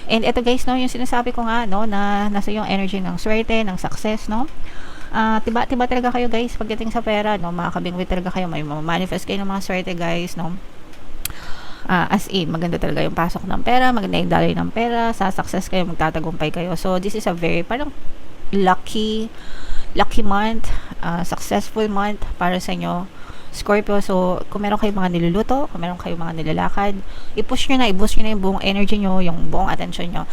And ito guys, no, yung sinasabi ko nga, no, na nasa yung energy ng swerte, ng success, no. Tiba-tiba talaga kayo guys pagdating sa pera, no, makakabingwit talaga kayo, may manifest kayo ng mga swerte guys, no. As in, maganda talaga yung pasok ng pera, maganda yung daloy ng pera, sa success kayo, magtatagumpay kayo. So, this is a very, parang lucky month, successful month para sa inyo, Scorpio. So, kung meron kayong mga niluluto, kung meron kayong mga nilalakad, i-boost nyo na yung buong energy nyo, yung buong attention nyo.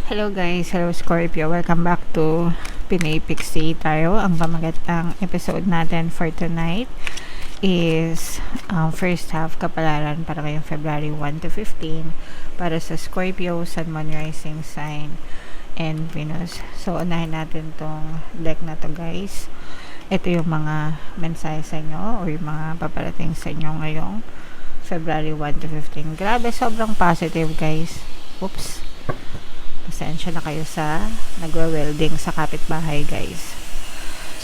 Hello guys, hello Scorpio. Welcome back to Pinay Pixie tayo. Ang pamagatang episode natin for tonight is first half kapalaran para ngayong February 1 to 15 para sa Scorpio, Sun, Moon, Rising sign and Venus. So, unahin natin tong deck na to guys. Ito yung mga mensahe sa inyo or yung mga paparating sa inyo ngayong February 1 to 15. Grabe, sobrang positive guys. Oops. Pasensya na kayo sa nagwe-welding sa kapitbahay guys.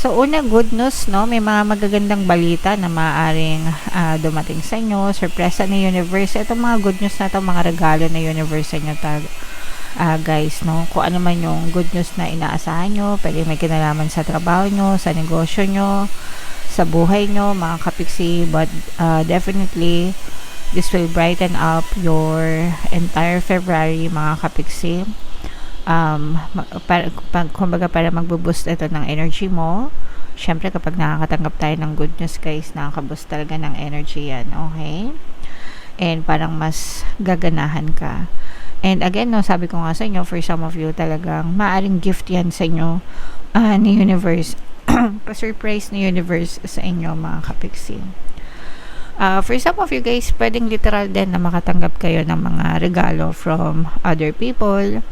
So una, good news, no, may mga magagandang balita na maaaring dumating sa inyo, sorpresa ni universe. Ito mga good news na ito, mga regalo na universe sa inyo guys, no, kung ano man yung good news na inaasahan nyo, pwede may kinalaman sa trabaho nyo, sa negosyo nyo, sa buhay nyo mga kapiksi, but definitely this will brighten up your entire February mga kapiksi. Kumbaga para magbo-boost ito ng energy mo. Syempre kapag nakakatanggap tayo ng good news guys, nakaka-boost talaga ng energy yan, okay? And parang mas gaganahan ka. And again, no, sabi ko nga sa inyo, for some of you talagang maaring gift yan sa inyo ni universe. Pa-surprise ni universe sa inyo mga kapiksi. For some of you guys, pwedeng literal din na makatanggap kayo ng mga regalo from other people.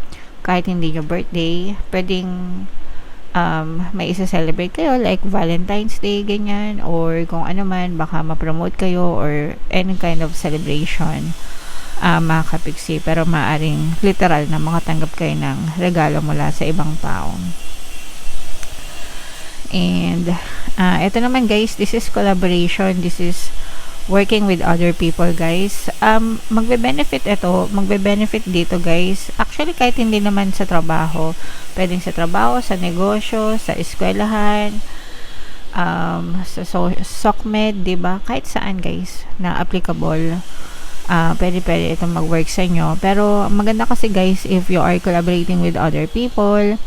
Kahit hindi nyo birthday, pwedeng may isa-celebrate kayo like Valentine's Day, ganyan, or kung ano man, baka ma-promote kayo or any kind of celebration mga kapiksi, pero maaring literal na makatanggap kayo ng regalo mula sa ibang tao. And ito naman guys, this is collaboration, this is working with other people guys. Magbe-benefit dito guys. Actually kahit hindi naman sa trabaho, pwedeng sa trabaho, sa negosyo, sa eskwelahan, sa SOCMED, diba? Kahit saan guys na applicable. Pwede itong mag-work sa inyo. Pero maganda kasi guys, if you are collaborating with other people,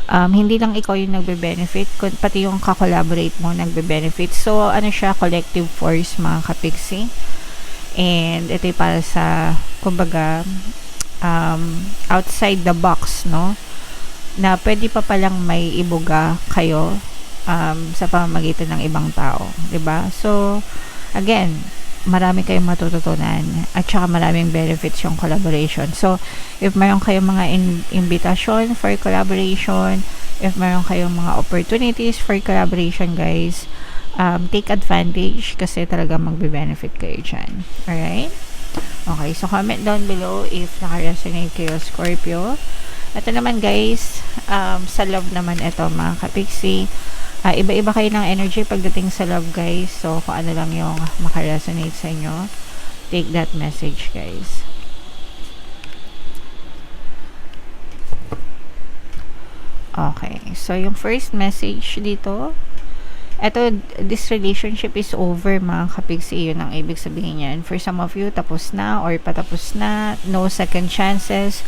hindi lang ikaw yung nagbe-benefit, pati yung ka-collaborate mo nagbe-benefit. So, ano siya, collective force mga kapiksi. And ito yung para sa, kumbaga, outside the box, no? Na pwede pa palang may ibuga kayo sa pamamagitan ng ibang tao. 'Di ba? So, again, marami kayong matututunan at saka maraming benefits yung collaboration. So, if mayroon kayong mga invitation for collaboration, if mayroon kayong mga opportunities for collaboration, guys, take advantage kasi talaga magbe-benefit kayo dyan. Alright? Okay, so comment down below if naka-resonate kayo, Scorpio. Ito naman, guys, sa love naman ito, mga kapiksi. Iba-iba kayo ng energy pagdating sa love guys. So kung ano lang yung makaresonate sa inyo, take that message guys. Okay, so yung first message dito, eto, this relationship is over mga kapiksi. Yun ang ibig sabihin yan. For some of you, tapos na or patapos na, no second chances.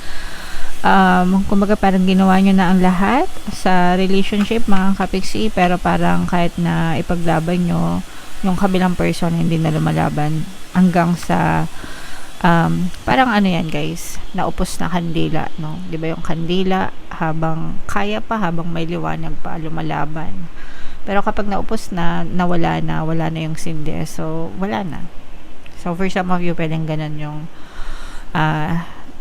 Kumbaga parang ginawa nyo na ang lahat sa relationship mga kapiksi, pero parang kahit na ipaglaban nyo, yung kabilang person hindi na lumalaban hanggang sa parang ano yan guys, naupos na kandila, no? Diba yung kandila, habang kaya pa, habang may liwanag pa, lumalaban. Pero kapag naupos na, wala na yung sindi, so wala na. So for some of you, pwedeng ganun yung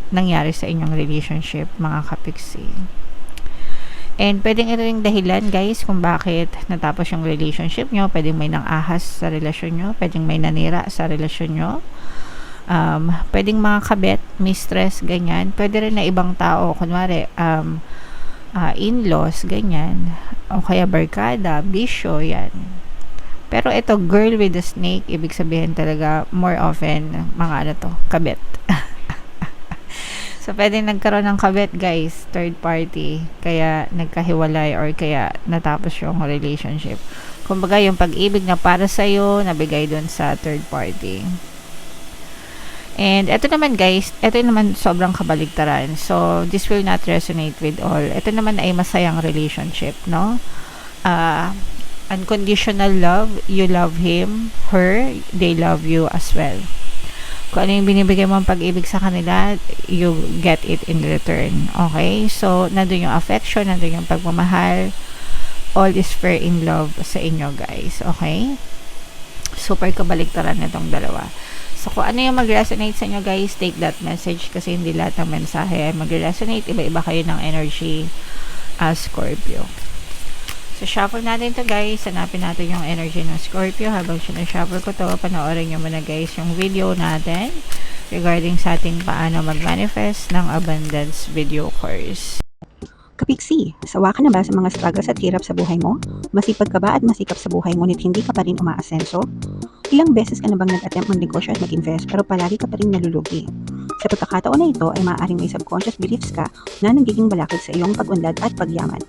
nangyari sa inyong relationship mga kapiksi. And pwedeng ito yung dahilan guys kung bakit natapos yung relationship nyo. Pwedeng may nang-ahas sa relasyon nyo, pwedeng may nanira sa relasyon nyo, pwedeng mga kabet, mistress, ganyan. Pwede rin na ibang tao, kunwari in-laws, ganyan, o kaya barkada, bisyo, yan. Pero ito, girl with a snake, ibig sabihin talaga, more often, mga ano to, kabet. So, pwede nagkaroon ng kabet, guys, third party, kaya nagkahiwalay or kaya natapos yung relationship. Kumbaga, yung pag-ibig na para sa'yo, nabigay dun sa third party. And ito naman, guys, ito naman sobrang kabaligtaran. So, this will not resonate with all. Ito naman ay masayang relationship, no? Unconditional love, you love him, her, they love you as well. Kung ano yung binibigay mo ang pag-ibig sa kanila, you get it in return. Okay? So, nandun yung affection, nandun yung pagmamahal. All is fair in love sa inyo, guys. Okay? Super kabaligtaran na itong dalawa. So, kung ano yung mag-resonate sa inyo, guys, take that message kasi hindi lahat ng mensahe ay mag-resonate. Iba-iba kayo ng energy as Scorpio. So, shuffle natin to, guys. Hanapin natin yung energy ng Scorpio. Habang sinashuffle ko to, panoorin nyo muna, guys, yung video natin regarding sa ating paano mag-manifest ng abundance video course. Kapiksi, sawa ka na ba sa mga struggles at hirap sa buhay mo? Masipag ka ba at masikap sa buhay ngunit hindi ka pa rin umaasenso? Ilang beses ka na bang nag-attempt magnegosyo at mag-invest pero palagi ka pa rin nalulugi? Sa pagkakataon na ito ay maaaring may subconscious beliefs ka na nagiging balakid sa iyong pag-unlad at pagyaman.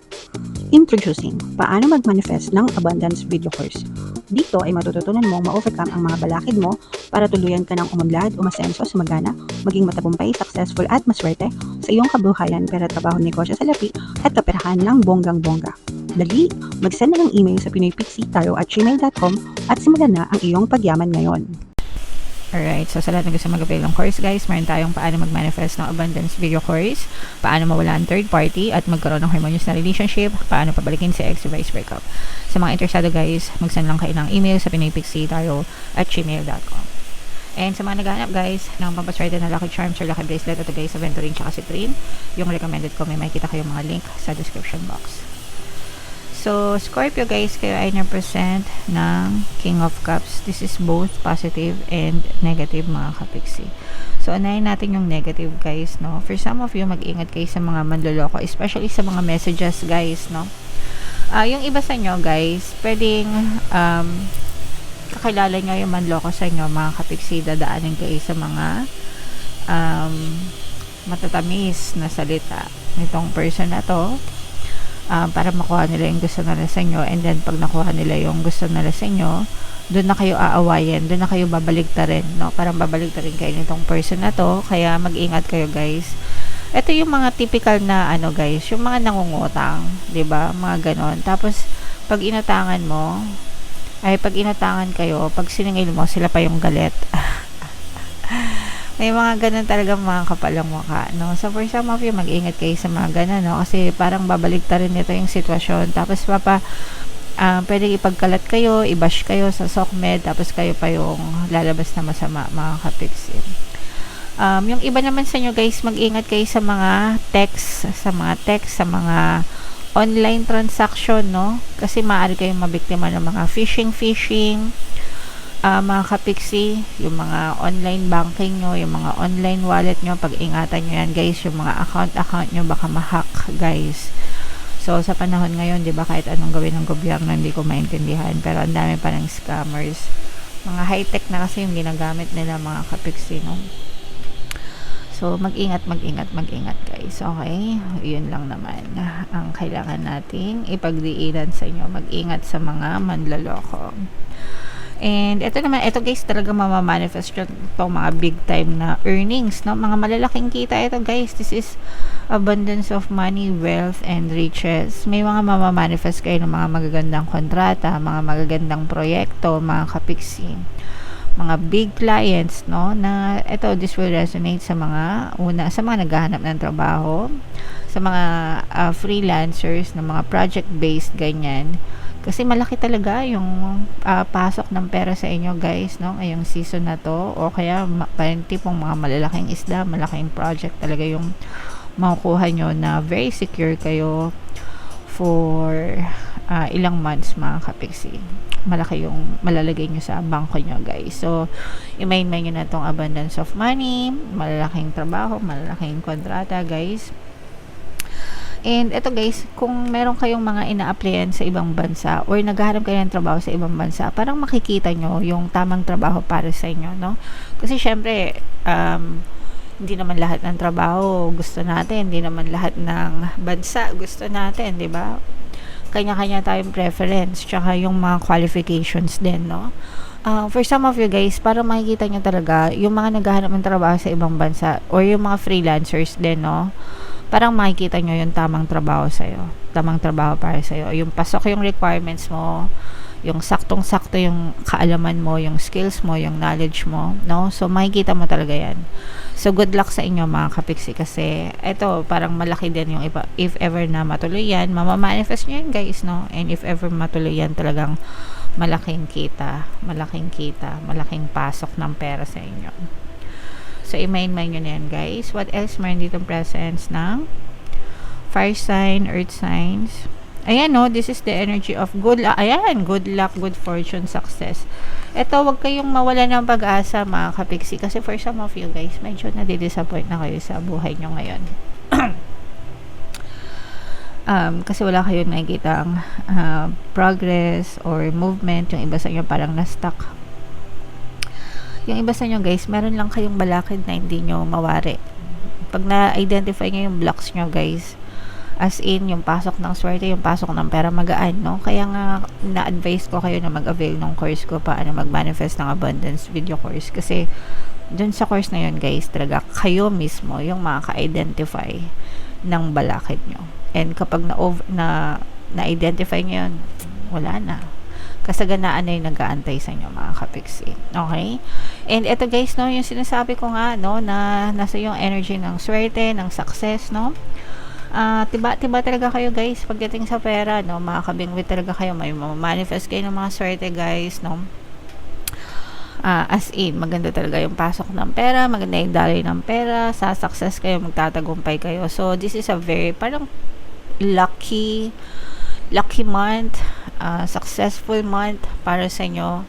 Introducing, paano mag-manifest ng abundance video course. Dito ay matututunan mong ma-overcome ang mga balakid mo para tuluyan ka ng umunlad, umasenso, sumagana, maging matagumpay, successful at maswerte sa iyong kabuhayan, pera, trabaho, negosyo sa lapi at kaperahan ng bonggang-bongga. Dali, mag-send na ng email sa pinoypixie@gmail.com at simulan na ang iyong pagyaman ngayon. Alright, so sa lahat ng gusto mag-avail ng course, guys, meron tayong paano mag-manifest ng abundance video course, paano mawala ang third party at magkaroon ng harmonious na relationship, paano pabalikin si ex vice breakup. Sa mga interesado, guys, mag-send lang kayo ng email sa pinoypixie@gmail.com. And sa mga naghahanap, guys, ng pampaswerte na lucky charms or lucky bracelet, ito, guys, Aventurin tsaka Citrine, yung recommended ko, may makikita kayong mga link sa description box. So, Scorpio, guys, kayo ay na-present ng King of Cups. This is both positive and negative, mga kapiksi. So, unahin natin yung negative, guys, no? For some of you, mag-ingat kayo sa mga manloloko, especially sa mga messages, guys, no? Yung iba sa inyo, guys, pwedeng kakilala nyo yung manloko sa inyo, mga kapiksi, dadaanin kayo sa mga matatamis na salita nitong person na to. Para makuha nila yung gusto nila sa inyo, and then pag nakuha nila yung gusto nila sa inyo, doon na kayo aawayin, doon na kayo babaligtarin, no? Parang babaligtarin kayo nitong person na to, kaya mag-ingat kayo, guys. Ito yung mga typical na ano, guys, yung mga nangungutang, 'di ba? Mga ganon. Tapos pag inutangan kayo, pag siningil mo, sila pa yung galit. May mga ganun talaga mga kapalang mukha, no? So, for some of you, mag-ingat kayo sa mga ganun, no? Kasi parang babaligtarin nito yung sitwasyon. Tapos, pwede ipagkalat kayo, i-bash kayo sa SOCMED, tapos kayo pa yung lalabas na masama, mga kapiksin. Yung iba naman sa inyo, guys, mag-ingat kayo sa mga text, sa mga online transaction, no? Kasi maaari kayong mabiktima ng mga phishing, mga kapiksi, yung mga online banking nyo, yung mga online wallet nyo, pag-ingatan nyo yan, guys. Yung mga account nyo baka ma-hack, guys. So, sa panahon ngayon, di ba, kahit anong gawin ng gobyerno, hindi ko maintindihan, pero ang dami pa ng scammers. Mga high-tech na kasi yung ginagamit nila, mga kapiksi, no? So, mag-ingat, guys. Okay? Yun lang naman ang kailangan nating ipagdiinan sa inyo. Mag-ingat sa mga manloloko. And ito guys, talaga mamamanifest itong mga big time na earnings, no? Mga malalaking kita ito, guys. This is abundance of money, wealth, and riches. May mga mamamanifest kayo ng mga magagandang kontrata, mga magagandang proyekto, mga kapiksi, mga big clients, no? Na ito, this will resonate sa mga naghahanap ng trabaho, sa mga freelancers, na mga project-based, ganyan. Kasi malaki talaga yung pasok ng pera sa inyo, guys, no? Ngayong season na to, o kaya parang tipong mga malalaking isda, malaking project talaga yung makukuha nyo na very secure kayo for ilang months, mga kapiksi. Malaki yung malalagay nyo sa bangko nyo, guys. So, i-main nyo na tong abundance of money, malalaking trabaho, malalaking kontrata, guys. And eto guys, kung meron kayong mga ina-applyan sa ibang bansa or naghahanap kayo ng trabaho sa ibang bansa, parang makikita nyo yung tamang trabaho para sa inyo, no? Kasi syempre, hindi naman lahat ng trabaho gusto natin, hindi naman lahat ng bansa gusto natin, di ba? Kanya-kanya tayong preference, tsaka yung mga qualifications din, no? For some of you guys, parang makikita nyo talaga yung mga naghahanap ng trabaho sa ibang bansa or yung mga freelancers din, no? Parang makikita nyo yung tamang trabaho sa'yo. Tamang trabaho para sa'yo. Yung pasok yung requirements mo, yung saktong-sakto yung kaalaman mo, yung skills mo, yung knowledge mo, no? So, makikita mo talaga yan. So, good luck sa inyo mga kapiksi kasi eto, parang malaki din yung iba. If ever na matuloy yan, mamamanifest nyo yan guys, no? And if ever matuloy yan, talagang malaking kita, malaking pasok ng pera sa inyo. So, i-mind nyo na yan, guys. What else? Meron ditong presence ng fire sign, earth signs. Ayan, no? This is the energy of good luck. Ayan, good luck, good fortune, success. Ito, wag kayong mawala ng pag-asa, mga kapiksi. Kasi for some of you, guys, medyo nadidisappoint na kayo sa buhay nyo ngayon. Kasi wala kayong nakikita ang progress or movement. Yung iba sa inyo parang na-stuck. Yung iba sa inyo guys, meron lang kayong balakid na hindi nyo mawari. Pag na-identify nyo yung blocks nyo guys, as in, yung pasok ng swerte, yung pasok ng pera, magaan, no? Kaya nga, na-advise ko kayo na mag-avail ng course ko, paano mag-manifest ng abundance video course. Kasi, dun sa course na yun guys, talaga, kayo mismo yung makaka-identify ng balakid nyo. And kapag na-identify nyo yun, wala na. Kasaganaan na yung nag-aantay sa inyo mga kapiksi. Okay? And ito guys, no, yung sinasabi ko nga, no, na nasa yung energy ng swerte, ng success, no? Tiba talaga kayo guys pagdating sa pera, no? Makakabingwit talaga kayo, may manifest kayo ng mga swerte guys, no? As in, maganda talaga yung pasok ng pera, maganda yung daloy ng pera, sa success kayo, magtatagumpay kayo. So, this is a very, parang lucky month, successful month para sa inyo,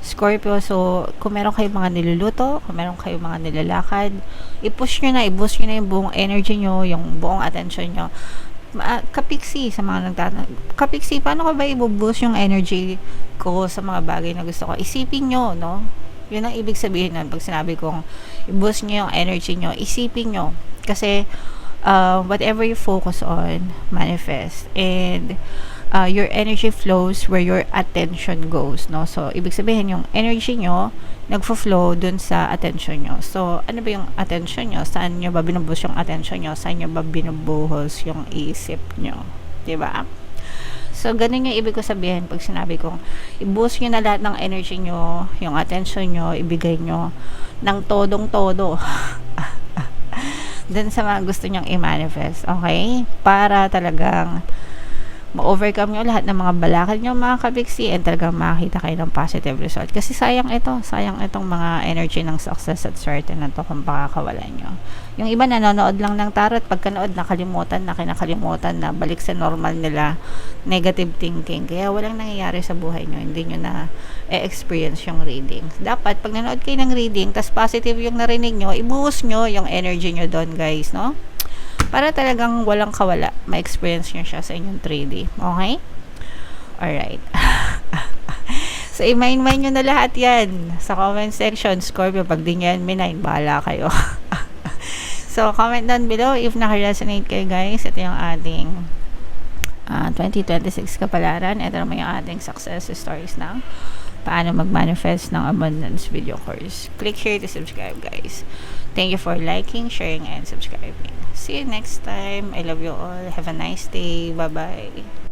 Scorpio. So, kung meron kayong mga niluluto, kung meron kayong mga nilalakad, i-boost nyo na yung buong energy nyo, yung buong attention nyo. Kapiksi, sa mga nagtatanong, kapiksi, paano ko ba i-boost yung energy ko sa mga bagay na gusto ko? Isipin nyo, no? Yun ang ibig sabihin nun. Pag sinabi kong i-boost nyo yung energy nyo, isipin nyo. Kasi, whatever you focus on, manifest. And, your energy flows where your attention goes, no? So, ibig sabihin, yung energy nyo, nagfo-flow dun sa attention nyo. So, ano ba yung attention nyo? Saan nyo ba binubuhos yung attention nyo? Saan nyo ba binubuhos yung isip nyo? Diba? So, ganun yung ibig ko sabihin pag sinabi kong, i-boost nyo na lahat ng energy nyo, yung attention nyo, ibigay nyo ng todong-todo. Dun sa mga gusto nyong i-manifest, okay? Para talagang ma-overcome nyo lahat ng mga balakid nyo mga kabiksi and talagang makakita kayo ng positive result. Kasi sayang itong mga energy ng success at swerte na to kung pakakawalan nyo. Yung iba nanonood lang ng tarot, pagkanood kinakalimutan na balik sa normal nila, negative thinking. Kaya walang nangyayari sa buhay nyo, hindi nyo na experience yung reading. Dapat pag nanood kayo ng reading, tas positive yung narinig nyo, i-boost nyo yung energy nyo doon guys, no? Para talagang walang kawala, ma-experience nyo siya sa inyong 3D. Okay? Alright. So, i-mind nyo na lahat yan sa comment section. Scorpio, pag di nyo yan minine, bahala kayo. So, comment down below if naka-resonate kayo guys. Ito yung ating 2026 kapalaran. Ito naman yung ating success stories ng paano mag-manifest ng abundance video course. Click here to subscribe guys. Thank you for liking, sharing, and subscribing. See you next time. I love you all. Have a nice day. Bye-bye.